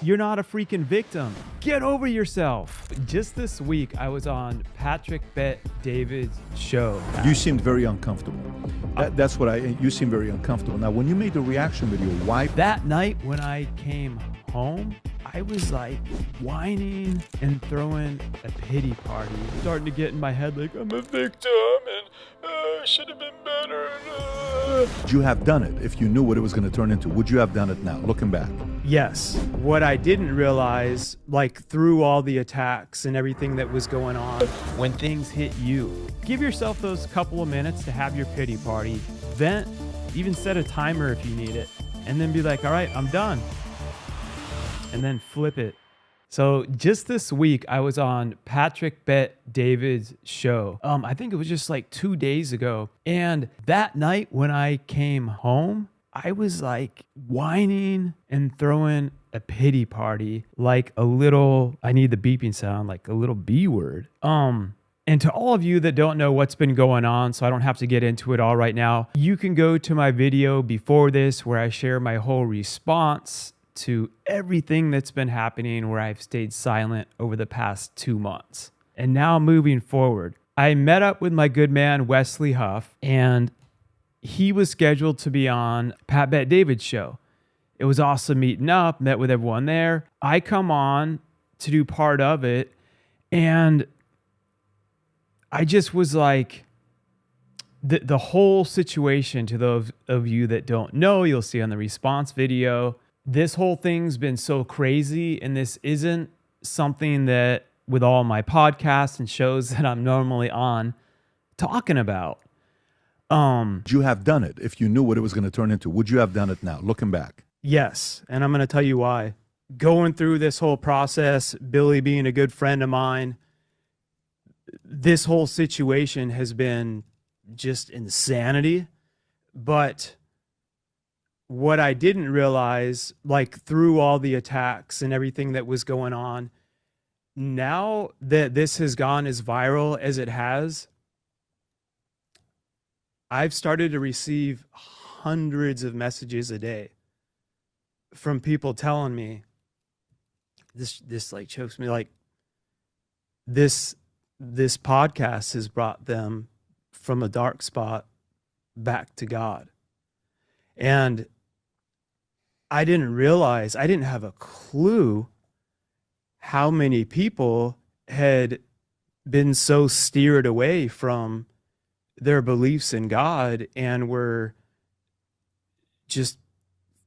You're not a freaking victim. Get over yourself. Just this week, I was on Patrick Bet David's show. You seemed very uncomfortable. You seem very uncomfortable. Now, when you made the reaction video, why? That night when I came home, I was like whining and throwing a pity party, starting to get in my head like I'm a victim and I should have been better. Would you have done it if you knew what it was going to turn into? Would you have done it now, looking back? Yes. What I didn't realize, like through all the attacks and everything that was going on, when things hit you, give yourself those couple of minutes to have your pity party, vent, even set a timer if you need it, and then be like, all right, I'm done. And then flip it. So just this week, I was on Patrick Bet David's show. I think it was just like 2 days ago. And that night when I came home, I was like whining and throwing a pity party, like a little, I need the beeping sound, like a little B word. And to all of you that don't know what's been going on, so I don't have to get into it all right now, you can go to my video before this where I share my whole response to everything that's been happening, where I've stayed silent over the past 2 months. And now moving forward, I met up with my good man, Wesley Huff, and he was scheduled to be on Pat Bet David's show. It was awesome meeting up, met with everyone there. I come on to do part of it, and I just was like, the whole situation, to those of you that don't know, you'll see on the response video, this whole thing's been so crazy, and this isn't something that with all my podcasts and shows that I'm normally on talking about. Would you have done it if you knew what it was going to turn into? Would you have done it now, looking back? Yes, and I'm going to tell you why. Going through this whole process, Billy being a good friend of mine, this whole situation has been just insanity. But what I didn't realize, like through all the attacks and everything that was going on, now that this has gone as viral as it has, I've started to receive hundreds of messages a day from people telling me, this like chokes me, like this podcast has brought them from a dark spot back to God. And I didn't realize, I didn't have a clue how many people had been so steered away from their beliefs in God and were just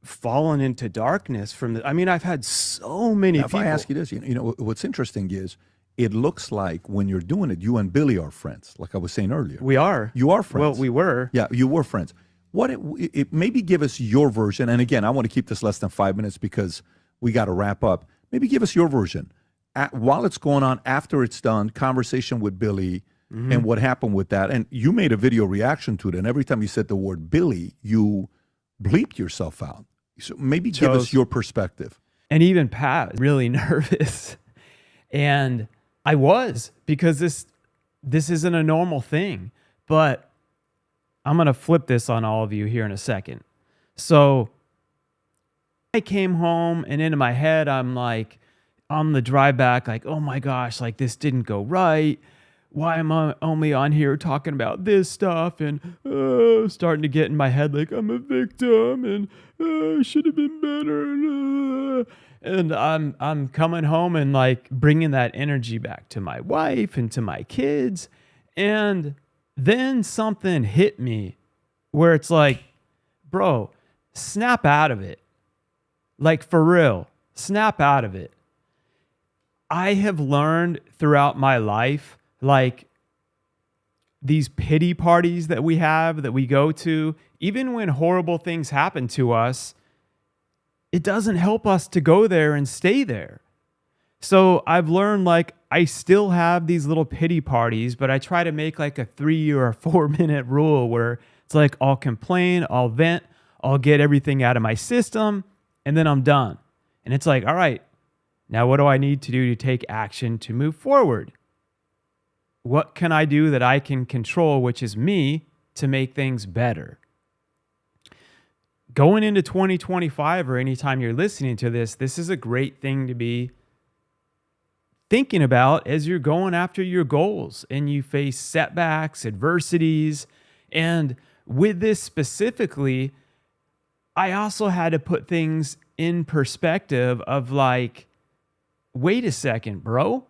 fallen into darkness from the, I mean, I've had so many people. If I ask you this, you know, what's interesting is it looks like when you're doing it, you and Billy are friends, like I was saying earlier. We are. You are friends. Well, we were. Yeah, you were friends. Maybe give us your version, and again, I want to keep this less than 5 minutes because we got to wrap up. Maybe give us your version. While it's going on, after it's done, conversation with Billy, and what happened with that. And you made a video reaction to it, and every time you said the word Billy, you bleeped yourself out. So maybe give us your perspective. And even Pat was really nervous. And I was, because this isn't a normal thing. But I'm going to flip this on all of you here in a second. So I came home, and into my head, I'm like, on the drive back, like, oh my gosh, like this didn't go right. Why am I only on here talking about this stuff? And starting to get in my head like I'm a victim and I should have been better. And I'm coming home and like bringing that energy back to my wife and to my kids. And then something hit me where it's like, bro, snap out of it. Like for real, snap out of it. I have learned throughout my life, like these pity parties that we have, that we go to, even when horrible things happen to us, it doesn't help us to go there and stay there. So I've learned, like, I still have these little pity parties, but I try to make like a 3 or a 4 minute rule where it's like, I'll complain, I'll vent, I'll get everything out of my system, and then I'm done. And it's like, all right, now what do I need to do to take action to move forward? What can I do that I can control, which is me, to make things better? going into 2025 or anytime you're listening to this, this is a great thing to be thinking about as you're going after your goals and you face setbacks, adversities. And with this specifically, I also had to put things in perspective of like, wait a second, bro.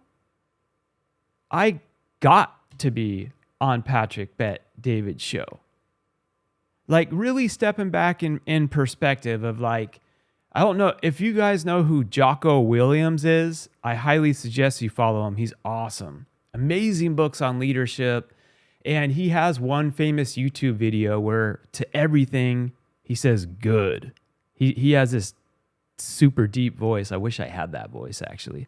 I got to be on Patrick Bet David's show. Like really stepping back in perspective of like, I don't know if you guys know who Jocko Williams is. I highly suggest you follow him. He's awesome. Amazing books on leadership. And he has one famous YouTube video where to everything he says good. He has this super deep voice. I wish I had that voice actually.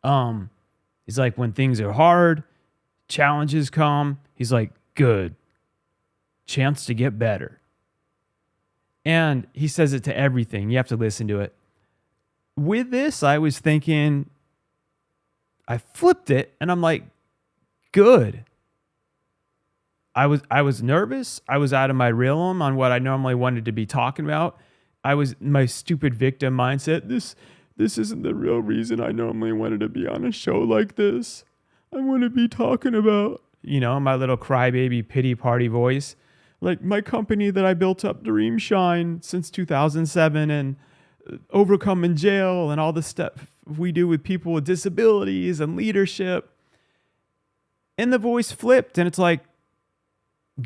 He's like, when things are hard, challenges come, he's like, good. Chance to get better. And he says it to everything. You have to listen to it. With this, I was thinking, I flipped it and I'm like, good. I was nervous. I was out of my realm on what I normally wanted to be talking about. I was my stupid victim mindset. This isn't the real reason I normally wanted to be on a show like this. I want to be talking about, my little crybaby pity party voice. Like my company that I built up, Dream Shine, since 2007 and Overcoming Jail and all the stuff we do with people with disabilities and leadership. And the voice flipped and it's like,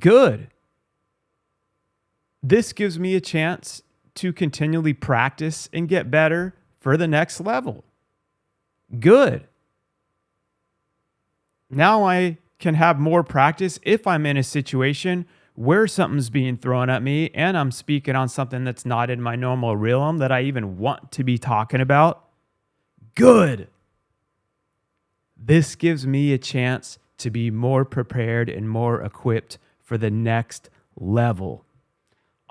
good. This gives me a chance to continually practice and get better for the next level. Good. Now I can have more practice if I'm in a situation where something's being thrown at me and I'm speaking on something that's not in my normal realm that I even want to be talking about. Good. This gives me a chance to be more prepared and more equipped for the next level.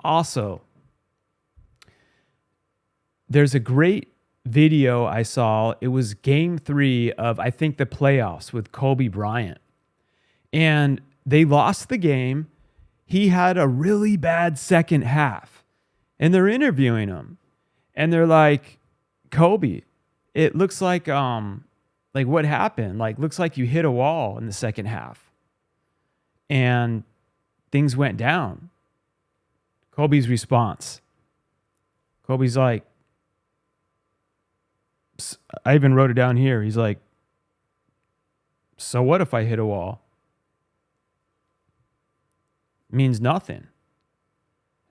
Also, there's a great video I saw. It was game 3 of, I think, the playoffs with Kobe Bryant. And they lost the game. He had a really bad second half. And they're interviewing him. And they're like, Kobe, it looks like what happened? Like, looks like you hit a wall in the second half. And things went down. Kobe's response. Kobe's like, I even wrote it down here. He's like, so what if I hit a wall? It means nothing.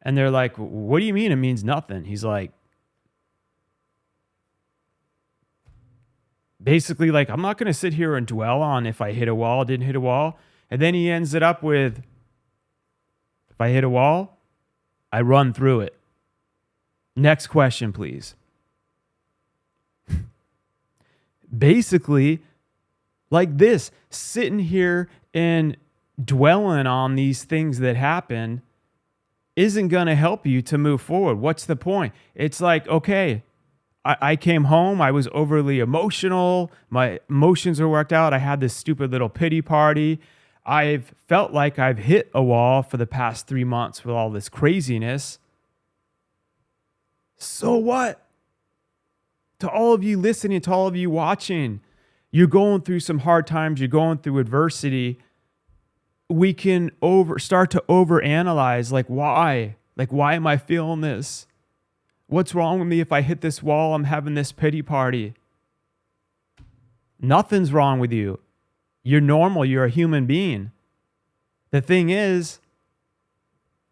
And they're like, what do you mean it means nothing? He's like, basically like, I'm not going to sit here and dwell on if I hit a wall, didn't hit a wall. And then he ends it up with, if I hit a wall, I run through it. Next question, please. Basically, like this, sitting here and dwelling on these things that happen isn't going to help you to move forward. What's the point? It's like, okay, I came home. I was overly emotional. My emotions were worked out. I had this stupid little pity party. I've felt like I've hit a wall for the past 3 months with all this craziness. So what? To all of you listening, to all of you watching, you're going through some hard times. You're going through adversity. We can start to overanalyze, like why? Like, why am I feeling this? What's wrong with me if I hit this wall? I'm having this pity party. Nothing's wrong with you. You're normal. You're a human being. The thing is,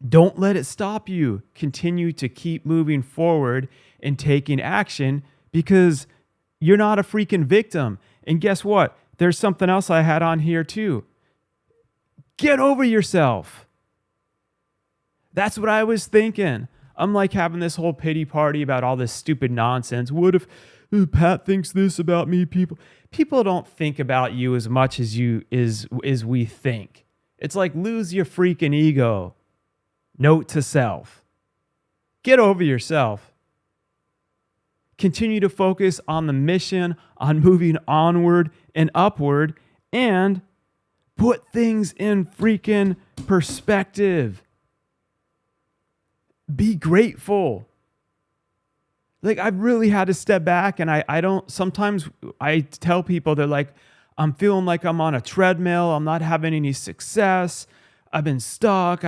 don't let it stop you. Continue to keep moving forward and taking action because you're not a freaking victim. And guess what? There's something else I had on here too. Get over yourself. That's what I was thinking. I'm like having this whole pity party about all this stupid nonsense. What if Pat thinks this about me? People don't think about you as much as we think. It's like lose your freaking ego. Note to self. Get over yourself. Continue to focus on the mission, on moving onward and upward, and put things in freaking perspective. be grateful. Like, I've really had to step back, and I don't, sometimes I tell people, they're like, I'm feeling like I'm on a treadmill. I'm not having any success. I've been stuck.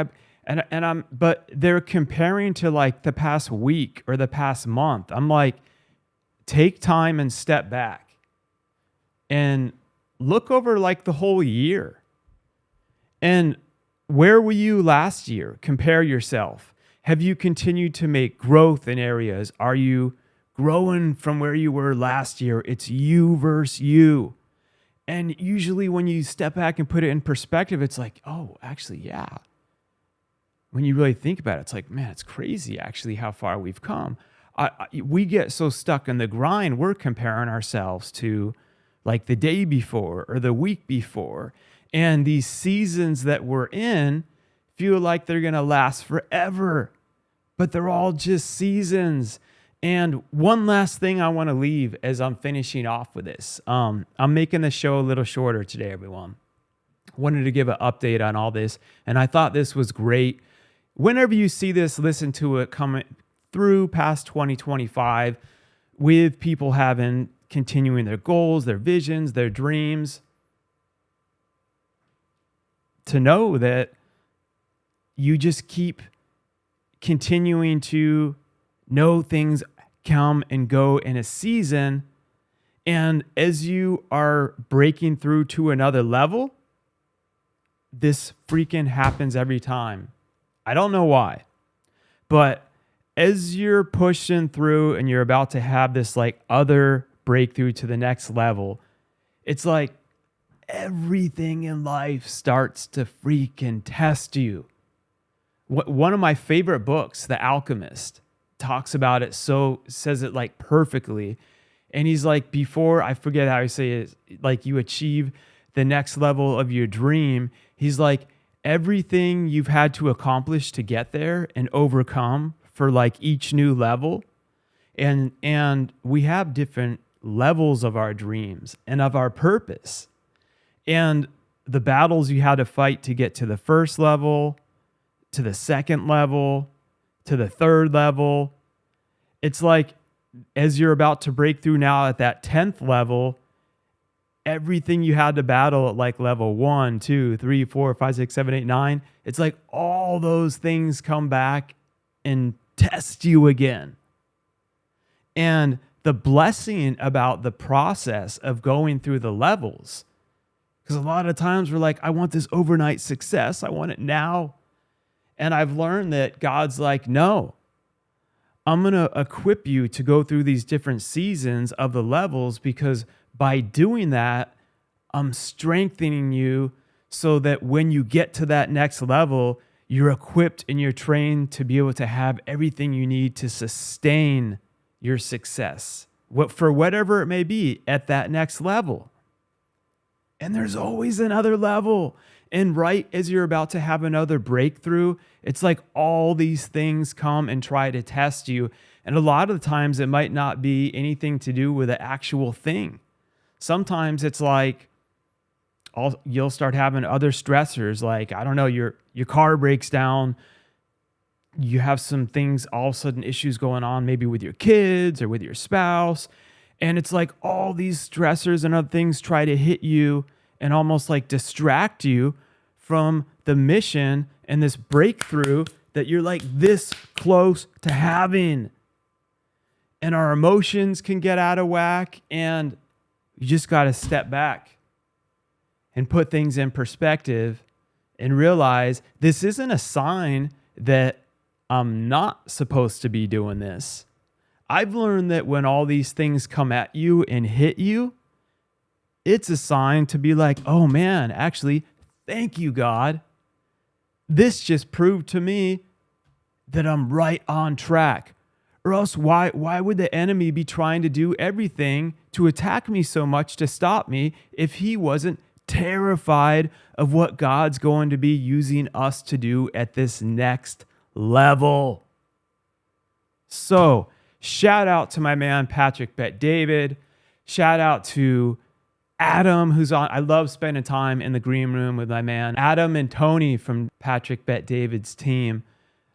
But they're comparing to like the past week or the past month. I'm like, take time and step back and look over like the whole year. And where were you last year? Compare yourself. Have you continued to make growth in areas? Are you growing from where you were last year? It's you versus you. And usually when you step back and put it in perspective, it's like, oh, actually, yeah. When you really think about it, it's like, man, it's crazy actually how far we've come. We get so stuck in the grind, we're comparing ourselves to like the day before or the week before. And these seasons that we're in feel like they're going to last forever, but they're all just seasons. And one last thing I want to leave as I'm finishing off with this. I'm making the show a little shorter today, everyone. Wanted to give an update on all this, and I thought this was great. Whenever you see this, listen to it coming through past 2025 with people continuing their goals, their visions, their dreams. To know that you just keep continuing to know things come and go in a season. And as you are breaking through to another level, this freaking happens every time. I don't know why, but as you're pushing through and you're about to have this like other breakthrough to the next level, it's like everything in life starts to freaking test you. One of my favorite books, The Alchemist, talks about it, says it like perfectly. And he's like, before, I forget how he says it, like you achieve the next level of your dream, he's like, everything you've had to accomplish to get there and overcome for like each new level. And we have different levels of our dreams and of our purpose. And the battles you had to fight to get to the first level, to the second level, to the third level. It's like, as you're about to break through now at that 10th level, everything you had to battle at like level 1, 2, 3, 4, 5, 6, 7, 8, 9, it's like all those things come back and test you again. And the blessing about the process of going through the levels, because a lot of times we're like, I want this overnight success. I want it now. And I've learned that God's like, no, I'm going to equip you to go through these different seasons of the levels, because by doing that, I'm strengthening you so that when you get to that next level, you're equipped and you're trained to be able to have everything you need to sustain your success, for whatever it may be at that next level. And there's always another level. And right as you're about to have another breakthrough, it's like all these things come and try to test you. And a lot of the times it might not be anything to do with the actual thing. Sometimes it's like you'll start having other stressors, like, I don't know, your car breaks down. You have some things, all of a sudden issues going on, maybe with your kids or with your spouse. And it's like all these stressors and other things try to hit you and almost like distract you from the mission and this breakthrough that you're like this close to having. And our emotions can get out of whack, and you just got to step back and put things in perspective and realize this isn't a sign that I'm not supposed to be doing this. I've learned that when all these things come at you and hit you, it's a sign to be like, oh man, actually, thank you, God. This just proved to me that I'm right on track. Or else why would the enemy be trying to do everything to attack me so much to stop me if he wasn't terrified of what God's going to be using us to do at this next level? So, shout out to my man, Patrick Bet David. Shout out to Adam, who's on. I love spending time in the green room with my man, Adam and Tony from Patrick Bet David's team.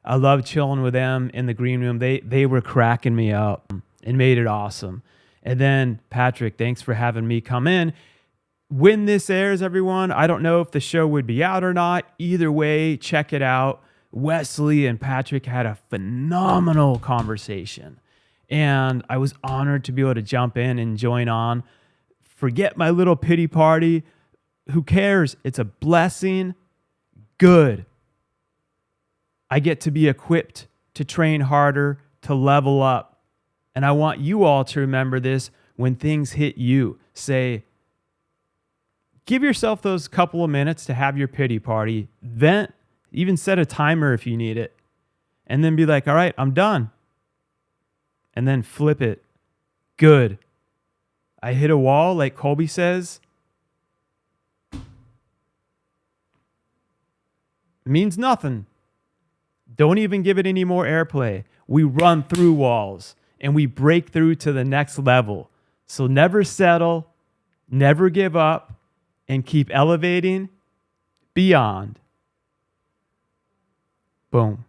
I love chilling with them in the green room. They were cracking me up and made it awesome. And then, Patrick, thanks for having me come in. When this airs, everyone, I don't know if the show would be out or not. Either way, check it out. Wesley and Patrick had a phenomenal conversation. And I was honored to be able to jump in and join on. Forget my little pity party. Who cares? It's a blessing. Good. I get to be equipped to train harder, to level up. And I want you all to remember this when things hit you. Say, give yourself those couple of minutes to have your pity party. Vent. Even set a timer if you need it. And then be like, all right, I'm done. And then flip it. Good. I hit a wall, like Colby says. Means nothing. Don't even give it any more airplay. We run through walls and we break through to the next level. So never settle, never give up, and keep elevating beyond. Boom.